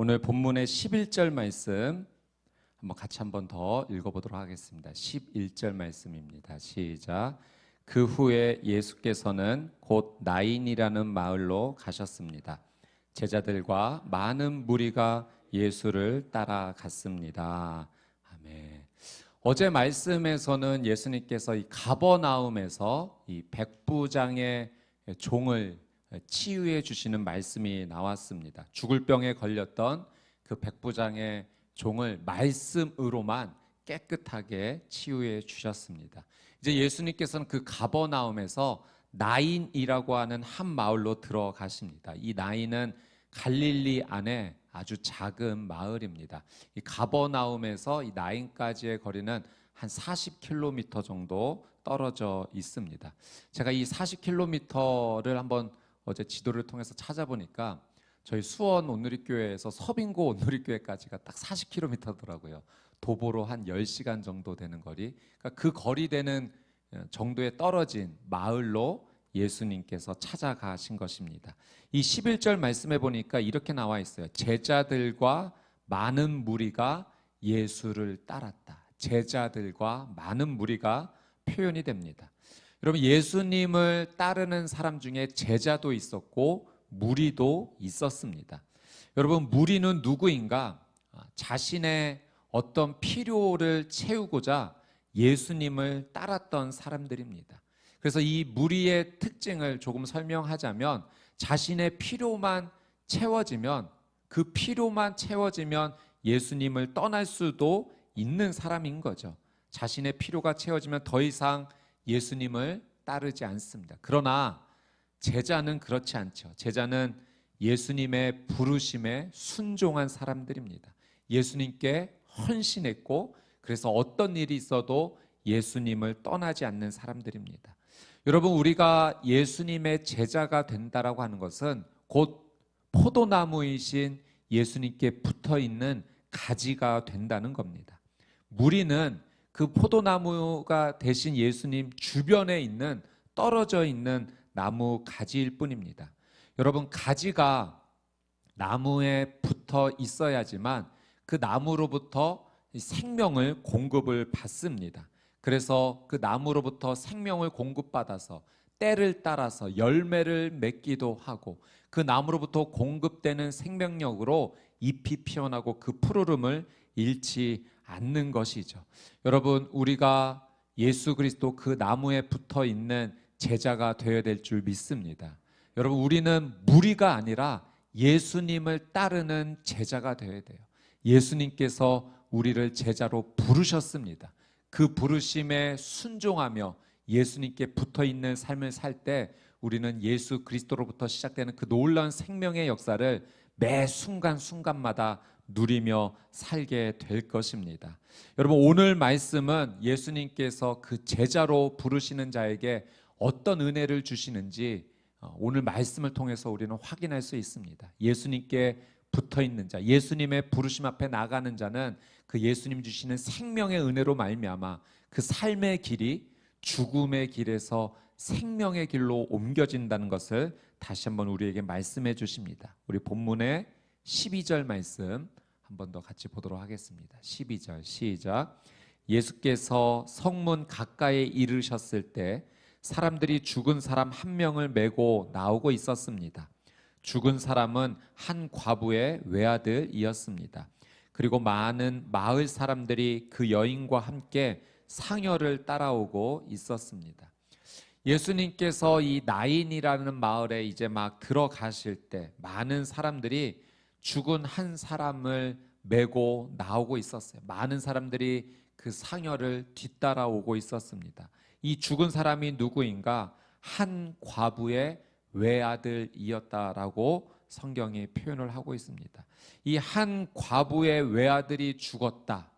오늘 본문의 11절 말씀 같이 한번 더 읽어보도록 하겠습니다. 11절 말씀입니다. 시작. 그 후에 예수께서는 곧 나인이라는 마을로 가셨습니다. 제자들과 많은 무리가 예수를 따라갔습니다. 아멘. 어제 말씀에서는 예수님께서 이 가버나움에서 이 백부장의 종을 치유해 주시는 말씀이 나왔습니다. 죽을 병에 걸렸던 그 백부장의 종을 말씀으로만 깨끗하게 치유해 주셨습니다. 이제 예수님께서는 그 가버나움에서 나인이라고 하는 한 마을로 들어가십니다. 이 나인은 갈릴리 안에 아주 작은 마을입니다. 이 가버나움에서 이 나인까지의 거리는 한 40km 정도 떨어져 있습니다. 제가 이 40km를 한번 어제 지도를 통해서 찾아보니까 저희 수원 온누리교회에서 서빙고 온누리교회까지가 딱 40km더라고요. 도보로 한 10시간 정도 되는 거리. 그러니까 그 거리 되는 정도에 떨어진 마을로 예수님께서 찾아가신 것입니다. 이 11절 말씀해 보니까 이렇게 나와 있어요. 제자들과 많은 무리가 예수를 따랐다. 제자들과 많은 무리가 표현이 됩니다. 여러분, 예수님을 따르는 사람 중에 제자도 있었고 무리도 있었습니다. 여러분, 무리는 누구인가? 자신의 어떤 필요를 채우고자 예수님을 따랐던 사람들입니다. 그래서 이 무리의 특징을 조금 설명하자면 자신의 필요만 채워지면 그 필요만 채워지면 예수님을 떠날 수도 있는 사람인 거죠. 자신의 필요가 채워지면 더 이상 예수님을 따르지 않습니다. 그러나 제자는 그렇지 않죠. 제자는 예수님의 부르심에 순종한 사람들입니다. 예수님께 헌신했고 그래서 어떤 일이 있어도 예수님을 떠나지 않는 사람들입니다. 여러분, 우리가 예수님의 제자가 된다라고 하는 것은 곧 포도나무이신 예수님께 붙어있는 가지가 된다는 겁니다. 무리는 그 포도나무가 되신 예수님 주변에 있는 떨어져 있는 나무 가지일 뿐입니다. 여러분, 가지가 나무에 붙어 있어야지만 그 나무로부터 생명을 공급을 받습니다. 그래서 그 나무로부터 생명을 공급받아서 때를 따라서 열매를 맺기도 하고 그 나무로부터 공급되는 생명력으로 잎이 피어나고 그 푸르름을 잃지 않는 것이죠. 여러분, 우리가 예수 그리스도 그 나무에 붙어 있는 제자가 되어야 될 줄 믿습니다. 여러분, 우리는 무리가 아니라 예수님을 따르는 제자가 되어야 돼요. 예수님께서 우리를 제자로 부르셨습니다. 그 부르심에 순종하며 예수님께 붙어 있는 삶을 살 때 우리는 예수 그리스도로부터 시작되는 그 놀라운 생명의 역사를 매 순간순간마다 누리며 살게 될 것입니다. 여러분, 오늘 말씀은 예수님께서 그 제자로 부르시는 자에게 어떤 은혜를 주시는지 오늘 말씀을 통해서 우리는 확인할 수 있습니다. 예수님께 붙어있는 자, 예수님의 부르심 앞에 나가는 자는 그 예수님 주시는 생명의 은혜로 말미암아 그 삶의 길이 죽음의 길에서 생명의 길로 옮겨진다는 것을 다시 한번 우리에게 말씀해 주십니다. 우리 본문의 12절 말씀 한 번 더 같이 보도록 하겠습니다. 12절 시작. 예수께서 성문 가까이에 이르셨을 때 사람들이 죽은 사람 한 명을 메고 나오고 있었습니다. 죽은 사람은 한 과부의 외아들이었습니다. 그리고 많은 마을 사람들이 그 여인과 함께 상여를 따라오고 있었습니다. 예수님께서 이 나인이라는 마을에 이제 막 들어가실 때 많은 사람들이 죽은 한 사람을 메고 나오고 있었어요. 많은 사람들이 그 상여를 뒤따라오고 있었습니다. 이 죽은 사람이 누구인가? 한 과부의 외아들이었다라고 성경이 표현을 하고 있습니다. 이 한 과부의 외아들이 죽었다.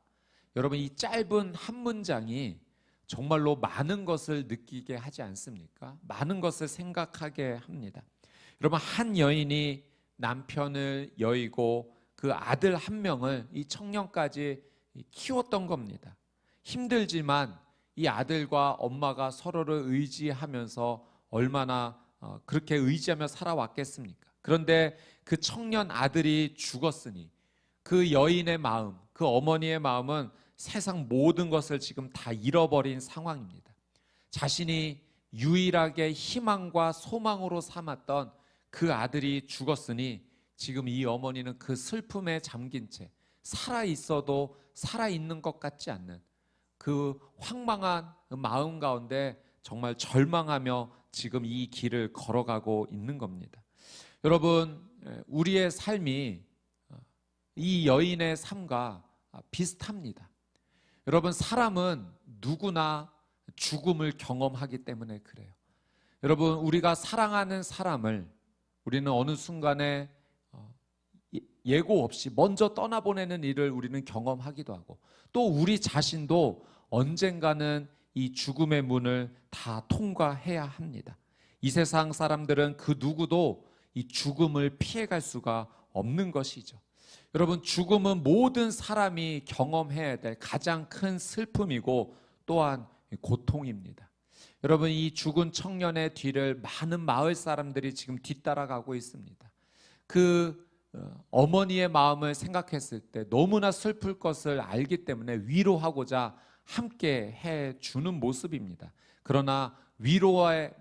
여러분, 이 짧은 한 문장이 정말로 많은 것을 느끼게 하지 않습니까? 많은 것을 생각하게 합니다. 여러분, 한 여인이 남편을 여의고 그 아들 한 명을 이 청년까지 키웠던 겁니다. 힘들지만 이 아들과 엄마가 서로를 의지하면서 얼마나 그렇게 의지하며 살아왔겠습니까? 그런데 그 청년 아들이 죽었으니 그 여인의 마음, 그 어머니의 마음은 세상 모든 것을 지금 다 잃어버린 상황입니다. 자신이 유일하게 희망과 소망으로 삼았던 그 아들이 죽었으니 지금 이 어머니는 그 슬픔에 잠긴 채 살아있어도 살아있는 것 같지 않는 그 황망한 마음 가운데 정말 절망하며 지금 이 길을 걸어가고 있는 겁니다. 여러분, 우리의 삶이 이 여인의 삶과 비슷합니다. 여러분, 사람은 누구나 죽음을 경험하기 때문에 그래요. 여러분, 우리가 사랑하는 사람을 우리는 어느 순간에 예고 없이 먼저 떠나보내는 일을 우리는 경험하기도 하고, 또 우리 자신도 언젠가는 이 죽음의 문을 다 통과해야 합니다. 이 세상 사람들은 그 누구도 이 죽음을 피해갈 수가 없는 것이죠. 여러분, 죽음은 모든 사람이 경험해야 될 가장 큰 슬픔이고 또한 고통입니다. 여러분, 이 죽은 청년의 뒤를 많은 마을 사람들이 지금 뒤따라가고 있습니다. 그 어머니의 마음을 생각했을 때 너무나 슬플 것을 알기 때문에 위로하고자 함께 해주는 모습입니다. 그러나 위로의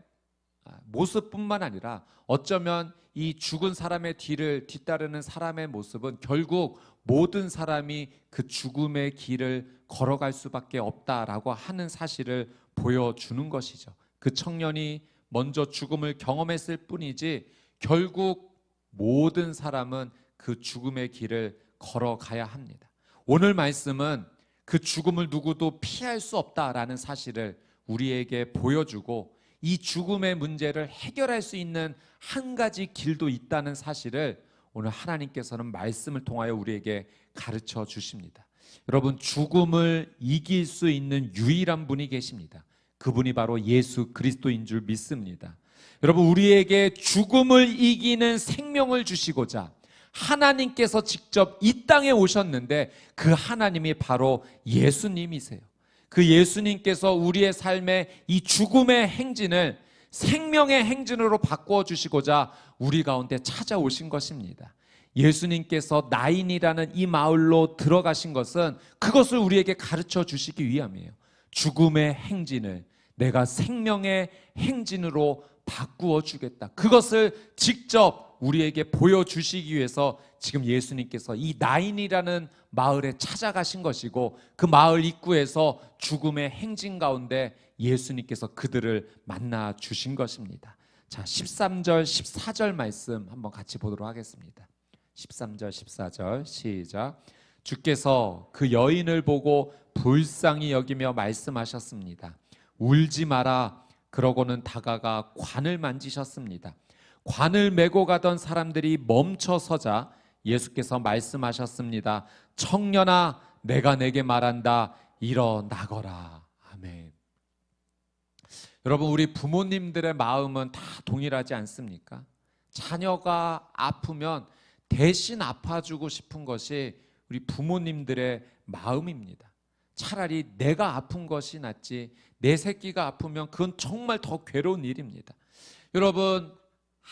모습뿐만 아니라 어쩌면 이 죽은 사람의 뒤를 뒤따르는 사람의 모습은 결국 모든 사람이 그 죽음의 길을 걸어갈 수밖에 없다라고 하는 사실을 보여주는 것이죠. 그 청년이 먼저 죽음을 경험했을 뿐이지 결국 모든 사람은 그 죽음의 길을 걸어가야 합니다. 오늘 말씀은 그 죽음을 누구도 피할 수 없다라는 사실을 우리에게 보여주고 이 죽음의 문제를 해결할 수 있는 한 가지 길도 있다는 사실을 오늘 하나님께서는 말씀을 통하여 우리에게 가르쳐 주십니다. 여러분, 죽음을 이길 수 있는 유일한 분이 계십니다. 그분이 바로 예수 그리스도인 줄 믿습니다. 여러분, 우리에게 죽음을 이기는 생명을 주시고자 하나님께서 직접 이 땅에 오셨는데 그 하나님이 바로 예수님이세요. 그 예수님께서 우리의 삶의 이 죽음의 행진을 생명의 행진으로 바꾸어 주시고자 우리 가운데 찾아오신 것입니다. 예수님께서 나인이라는 이 마을로 들어가신 것은 그것을 우리에게 가르쳐 주시기 위함이에요. 죽음의 행진을 내가 생명의 행진으로 바꾸어 주겠다. 그것을 직접 우리에게 보여주시기 위해서 지금 예수님께서 이 나인이라는 마을에 찾아가신 것이고 그 마을 입구에서 죽음의 행진 가운데 예수님께서 그들을 만나 주신 것입니다. 자, 13절 14절 말씀 한번 같이 보도록 하겠습니다. 13절 14절 시작. 주께서 그 여인을 보고 불쌍히 여기며 말씀하셨습니다. 울지 마라. 그러고는 다가가 관을 만지셨습니다. 관을 메고 가던 사람들이 멈춰 서자 예수께서 말씀하셨습니다. 청년아, 내가 내게 말한다. 일어나거라. 아멘. 여러분, 우리 부모님들의 마음은 다 동일하지 않습니까? 자녀가 아프면 대신 아파주고 싶은 것이 우리 부모님들의 마음입니다. 차라리 내가 아픈 것이 낫지 내 새끼가 아프면 그건 정말 더 괴로운 일입니다. 여러분,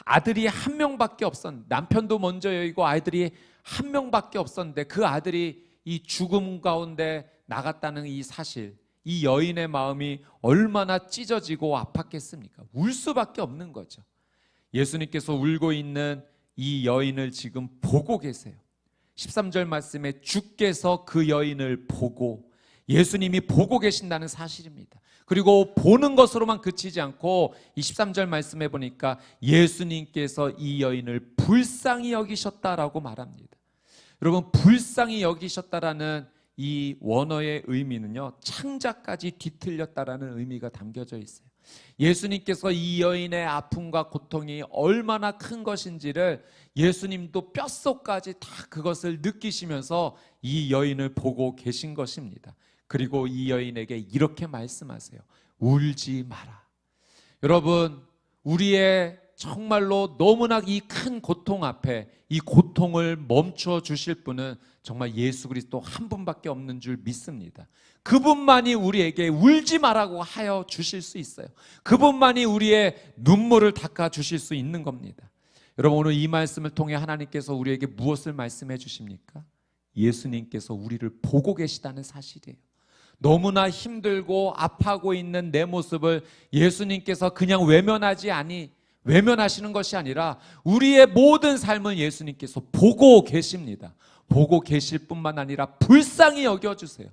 아들이 한 명밖에 없었는데, 남편도 먼저 여의고 아이들이 한 명밖에 없었는데 그 아들이 이 죽음 가운데 나갔다는 이 사실, 이 여인의 마음이 얼마나 찢어지고 아팠겠습니까? 울 수밖에 없는 거죠. 예수님께서 울고 있는 이 여인을 지금 보고 계세요. 13절 말씀에 주께서 그 여인을 보고, 예수님이 보고 계신다는 사실입니다. 그리고 보는 것으로만 그치지 않고 이 13절 말씀해 보니까 예수님께서 이 여인을 불쌍히 여기셨다라고 말합니다. 여러분, 불쌍히 여기셨다라는 이 원어의 의미는요, 창자까지 뒤틀렸다라는 의미가 담겨져 있어요. 예수님께서 이 여인의 아픔과 고통이 얼마나 큰 것인지를 예수님도 뼛속까지 다 그것을 느끼시면서 이 여인을 보고 계신 것입니다. 그리고 이 여인에게 이렇게 말씀하세요. 울지 마라. 여러분, 우리의 정말로 너무나 이 큰 고통 앞에 이 고통을 멈춰 주실 분은 정말 예수 그리스도 한 분밖에 없는 줄 믿습니다. 그분만이 우리에게 울지 말라고 하여 주실 수 있어요. 그분만이 우리의 눈물을 닦아 주실 수 있는 겁니다. 여러분, 오늘 이 말씀을 통해 하나님께서 우리에게 무엇을 말씀해 주십니까? 예수님께서 우리를 보고 계시다는 사실이에요. 너무나 힘들고 아파하고 있는 내 모습을 예수님께서 그냥 외면하시는 것이 아니라 우리의 모든 삶을 예수님께서 보고 계십니다. 보고 계실 뿐만 아니라 불쌍히 여겨주세요.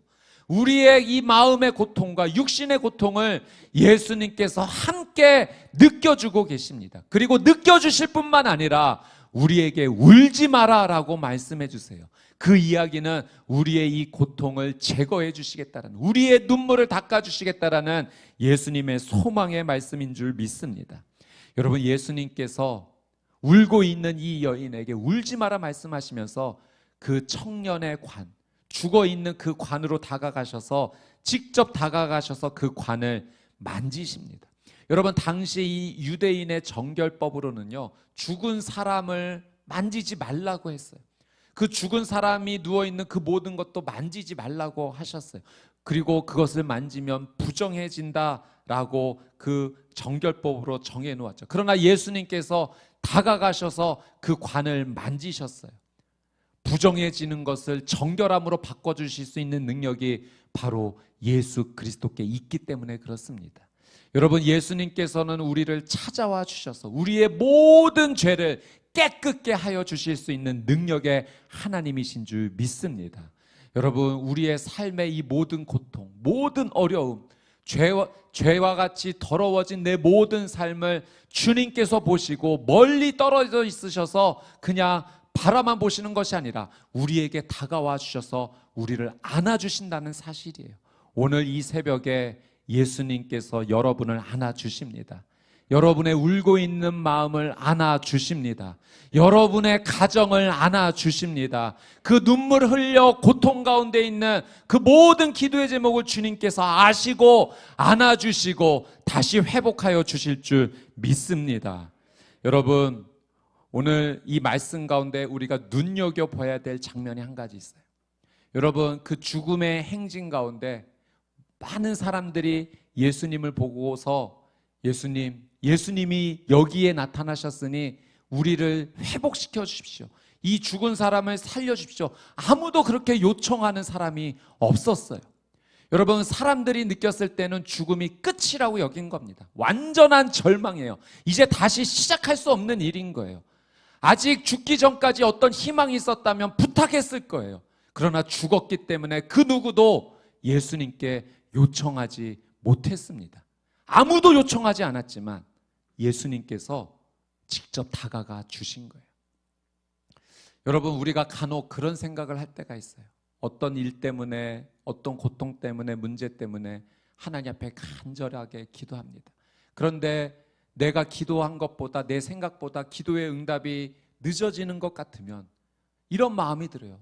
우리의 이 마음의 고통과 육신의 고통을 예수님께서 함께 느껴주고 계십니다. 그리고 느껴주실 뿐만 아니라 우리에게 울지 마라 라고 말씀해 주세요. 그 이야기는 우리의 이 고통을 제거해 주시겠다는, 우리의 눈물을 닦아 주시겠다라는 예수님의 소망의 말씀인 줄 믿습니다. 여러분, 예수님께서 울고 있는 이 여인에게 울지 마라 말씀하시면서 그 청년의 관, 죽어 있는 그 관으로 직접 다가가셔서 그 관을 만지십니다. 여러분, 당시 이 유대인의 정결법으로는요, 죽은 사람을 만지지 말라고 했어요. 그 죽은 사람이 누워있는 그 모든 것도 만지지 말라고 하셨어요. 그리고 그것을 만지면 부정해진다라고 그 정결법으로 정해 놓았죠. 그러나 예수님께서 다가가셔서 그 관을 만지셨어요. 부정해지는 것을 정결함으로 바꿔주실 수 있는 능력이 바로 예수 그리스도께 있기 때문에 그렇습니다. 여러분, 예수님께서는 우리를 찾아와 주셔서 우리의 모든 죄를 깨끗게 하여 주실 수 있는 능력의 하나님이신 줄 믿습니다. 여러분, 우리의 삶의 이 모든 고통, 모든 어려움, 죄와 같이 더러워진 내 모든 삶을 주님께서 보시고 멀리 떨어져 있으셔서 그냥 바라만 보시는 것이 아니라 우리에게 다가와 주셔서 우리를 안아주신다는 사실이에요. 오늘 이 새벽에 예수님께서 여러분을 안아주십니다. 여러분의 울고 있는 마음을 안아주십니다. 여러분의 가정을 안아주십니다. 그 눈물 흘려 고통 가운데 있는 그 모든 기도의 제목을 주님께서 아시고 안아주시고 다시 회복하여 주실 줄 믿습니다. 여러분, 오늘 이 말씀 가운데 우리가 눈여겨봐야 될 장면이 한 가지 있어요. 여러분, 그 죽음의 행진 가운데 많은 사람들이 예수님을 보고서 예수님이 여기에 나타나셨으니 우리를 회복시켜 주십시오. 이 죽은 사람을 살려 주십시오. 아무도 그렇게 요청하는 사람이 없었어요. 여러분, 사람들이 느꼈을 때는 죽음이 끝이라고 여긴 겁니다. 완전한 절망이에요. 이제 다시 시작할 수 없는 일인 거예요. 아직 죽기 전까지 어떤 희망이 있었다면 부탁했을 거예요. 그러나 죽었기 때문에 그 누구도 예수님께 요청하지 못했습니다. 아무도 요청하지 않았지만 예수님께서 직접 다가가 주신 거예요. 여러분, 우리가 간혹 그런 생각을 할 때가 있어요. 어떤 일 때문에, 어떤 고통 때문에, 문제 때문에 하나님 앞에 간절하게 기도합니다. 그런데 내가 기도한 것보다, 내 생각보다 기도의 응답이 늦어지는 것 같으면 이런 마음이 들어요.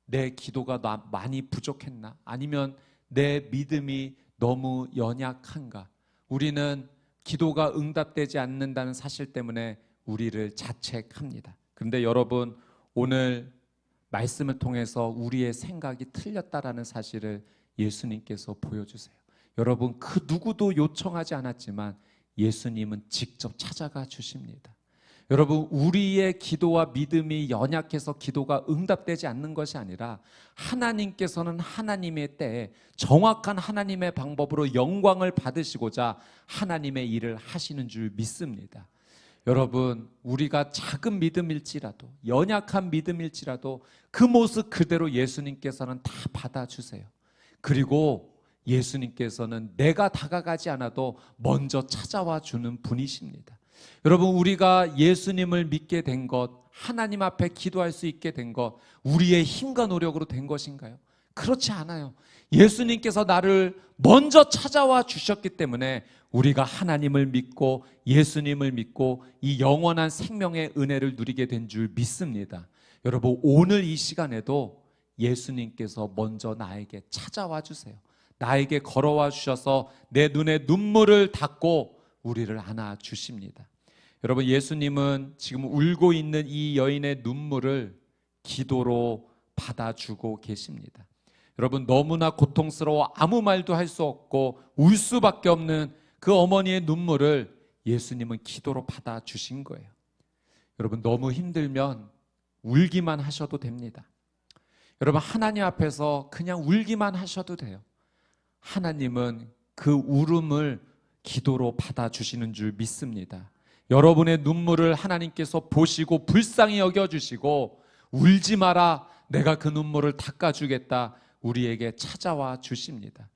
내 기도가 많이 부족했나? 아니면 내 믿음이 너무 연약한가? 우리는 기도가 응답되지 않는다는 사실 때문에 우리를 자책합니다. 그런데 여러분, 오늘 말씀을 통해서 우리의 생각이 틀렸다라는 사실을 예수님께서 보여주세요. 여러분, 그 누구도 요청하지 않았지만 예수님은 직접 찾아가 주십니다. 여러분, 우리의 기도와 믿음이 연약해서 기도가 응답되지 않는 것이 아니라 하나님께서는 하나님의 때에 정확한 하나님의 방법으로 영광을 받으시고자 하나님의 일을 하시는 줄 믿습니다. 여러분, 우리가 작은 믿음일지라도, 연약한 믿음일지라도 그 모습 그대로 예수님께서는 다 받아주세요. 그리고 예수님께서는 내가 다가가지 않아도 먼저 찾아와 주는 분이십니다. 여러분, 우리가 예수님을 믿게 된 것, 하나님 앞에 기도할 수 있게 된 것, 우리의 힘과 노력으로 된 것인가요? 그렇지 않아요. 예수님께서 나를 먼저 찾아와 주셨기 때문에 우리가 하나님을 믿고 예수님을 믿고 이 영원한 생명의 은혜를 누리게 된 줄 믿습니다. 여러분, 오늘 이 시간에도 예수님께서 먼저 나에게 찾아와 주세요. 나에게 걸어와 주셔서 내 눈에 눈물을 닦고 우리를 안아 주십니다. 여러분, 예수님은 지금 울고 있는 이 여인의 눈물을 기도로 받아주고 계십니다. 여러분, 너무나 고통스러워 아무 말도 할 수 없고 울 수밖에 없는 그 어머니의 눈물을 예수님은 기도로 받아주신 거예요. 여러분 너무 힘들면 울기만 하셔도 됩니다. 여러분 하나님 앞에서 그냥 울기만 하셔도 돼요. 하나님은 그 울음을 기도로 받아주시는 줄 믿습니다. 여러분의 눈물을 하나님께서 보시고 불쌍히 여겨주시고 울지 마라, 내가 그 눈물을 닦아주겠다, 우리에게 찾아와 주십니다.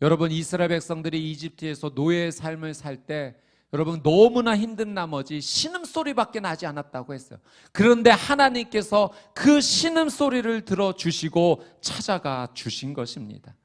여러분 이스라엘 백성들이 이집트에서 노예의 삶을 살 때 여러분 너무나 힘든 나머지 신음소리밖에 나지 않았다고 했어요. 그런데 하나님께서 그 신음소리를 들어주시고 찾아가 주신 것입니다.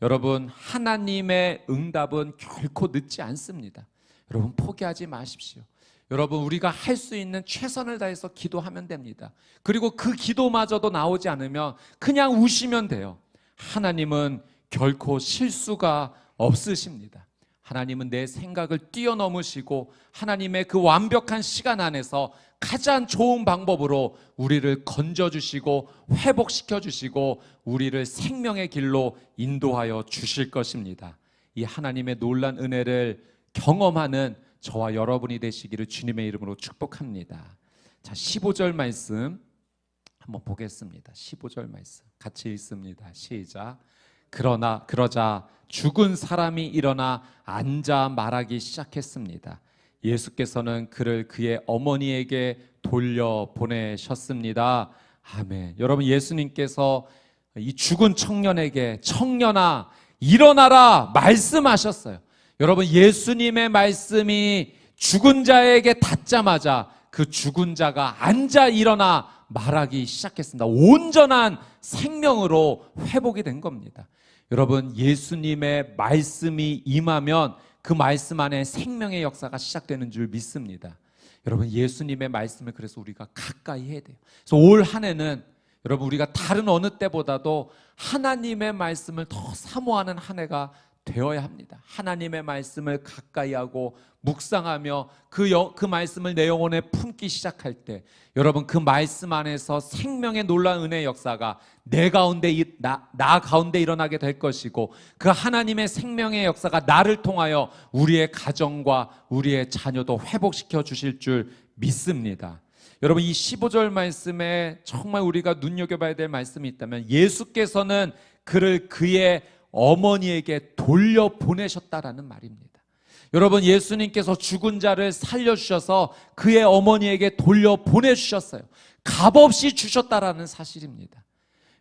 여러분 하나님의 응답은 결코 늦지 않습니다. 여러분 포기하지 마십시오. 여러분 우리가 할 수 있는 최선을 다해서 기도하면 됩니다. 그리고 그 기도마저도 나오지 않으면 그냥 우시면 돼요. 하나님은 결코 실수가 없으십니다. 하나님은 내 생각을 뛰어넘으시고 하나님의 그 완벽한 시간 안에서 가장 좋은 방법으로 우리를 건져주시고 회복시켜주시고 우리를 생명의 길로 인도하여 주실 것입니다. 이 하나님의 놀라운 은혜를 경험하는 저와 여러분이 되시기를 주님의 이름으로 축복합니다. 자, 15절 말씀 한번 보겠습니다. 15절 말씀 같이 읽습니다. 시작. 그러자 죽은 사람이 일어나 앉아 말하기 시작했습니다. 예수께서는 그를 그의 어머니에게 돌려보내셨습니다. 아멘. 여러분 예수님께서 이 죽은 청년에게 청년아 일어나라 말씀하셨어요. 여러분 예수님의 말씀이 죽은 자에게 닿자마자 그 죽은 자가 앉아 일어나 말하기 시작했습니다. 온전한 생명으로 회복이 된 겁니다. 여러분 예수님의 말씀이 임하면 그 말씀 안에 생명의 역사가 시작되는 줄 믿습니다. 여러분 예수님의 말씀을 그래서 우리가 가까이 해야 돼요. 그래서 올 한 해는 여러분 우리가 다른 어느 때보다도 하나님의 말씀을 더 사모하는 한 해가 되어야 합니다. 하나님의 말씀을 가까이 하고 묵상하며 그 말씀을 내 영혼에 품기 시작할 때 여러분 그 말씀 안에서 생명의 놀라운 은혜의 역사가 내 가운데 나 가운데 일어나게 될 것이고 그 하나님의 생명의 역사가 나를 통하여 우리의 가정과 우리의 자녀도 회복시켜 주실 줄 믿습니다. 여러분 이 15절 말씀에 정말 우리가 눈여겨봐야 될 말씀이 있다면 예수께서는 그를 그의 어머니에게 돌려보내셨다라는 말입니다. 여러분 예수님께서 죽은 자를 살려주셔서 그의 어머니에게 돌려보내주셨어요. 값없이 주셨다라는 사실입니다.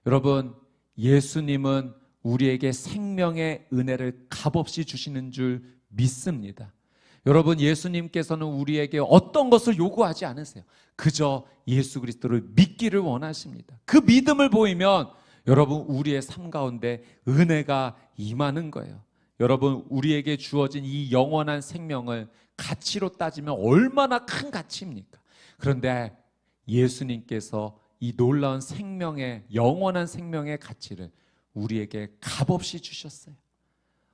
여러분 예수님은 우리에게 생명의 은혜를 값없이 주시는 줄 믿습니다. 여러분 예수님께서는 우리에게 어떤 것을 요구하지 않으세요. 그저 예수 그리스도를 믿기를 원하십니다. 그 믿음을 보이면 여러분 우리의 삶 가운데 은혜가 임하는 거예요. 여러분 우리에게 주어진 이 영원한 생명을 가치로 따지면 얼마나 큰 가치입니까? 그런데 예수님께서 이 놀라운 생명의 영원한 생명의 가치를 우리에게 값없이 주셨어요.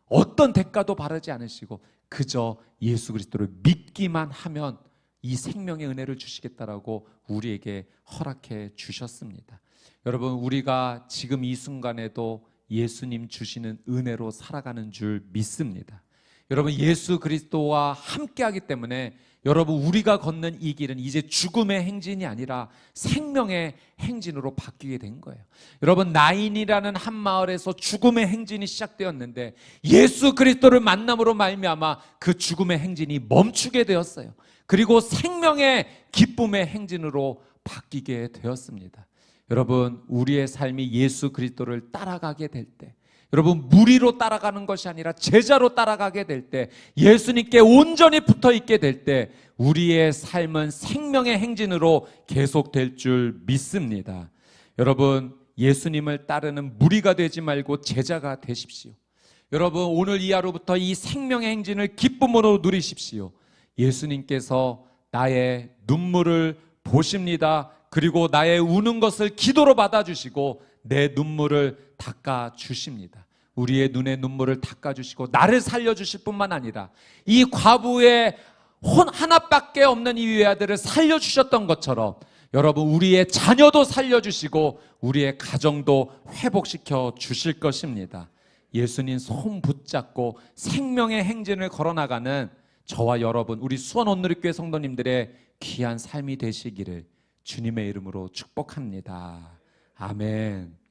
어떤 대가도 바라지 않으시고 그저 예수 그리스도를 믿기만 하면 이 생명의 은혜를 주시겠다라고 우리에게 허락해 주셨습니다. 여러분 우리가 지금 이 순간에도 예수님 주시는 은혜로 살아가는 줄 믿습니다. 여러분 예수 그리스도와 함께하기 때문에 여러분 우리가 걷는 이 길은 이제 죽음의 행진이 아니라 생명의 행진으로 바뀌게 된 거예요. 여러분 나인이라는 한 마을에서 죽음의 행진이 시작되었는데 예수 그리스도를 만남으로 말미암아 그 죽음의 행진이 멈추게 되었어요. 그리고 생명의 기쁨의 행진으로 바뀌게 되었습니다. 여러분 우리의 삶이 예수 그리스도를 따라가게 될 때 여러분 무리로 따라가는 것이 아니라 제자로 따라가게 될 때 예수님께 온전히 붙어있게 될 때 우리의 삶은 생명의 행진으로 계속될 줄 믿습니다. 여러분 예수님을 따르는 무리가 되지 말고 제자가 되십시오. 여러분 오늘 이 하루부터 이 생명의 행진을 기쁨으로 누리십시오. 예수님께서 나의 눈물을 보십니다. 그리고 나의 우는 것을 기도로 받아주시고 내 눈물을 닦아주십니다. 우리의 눈의 눈물을 닦아주시고 나를 살려주실 뿐만 아니라 이 과부의 하나밖에 없는 이 외아들을 살려주셨던 것처럼 여러분 우리의 자녀도 살려주시고 우리의 가정도 회복시켜 주실 것입니다. 예수님 손 붙잡고 생명의 행진을 걸어나가는 저와 여러분, 우리 수원 온누리교회 성도님들의 귀한 삶이 되시기를 주님의 이름으로 축복합니다. 아멘.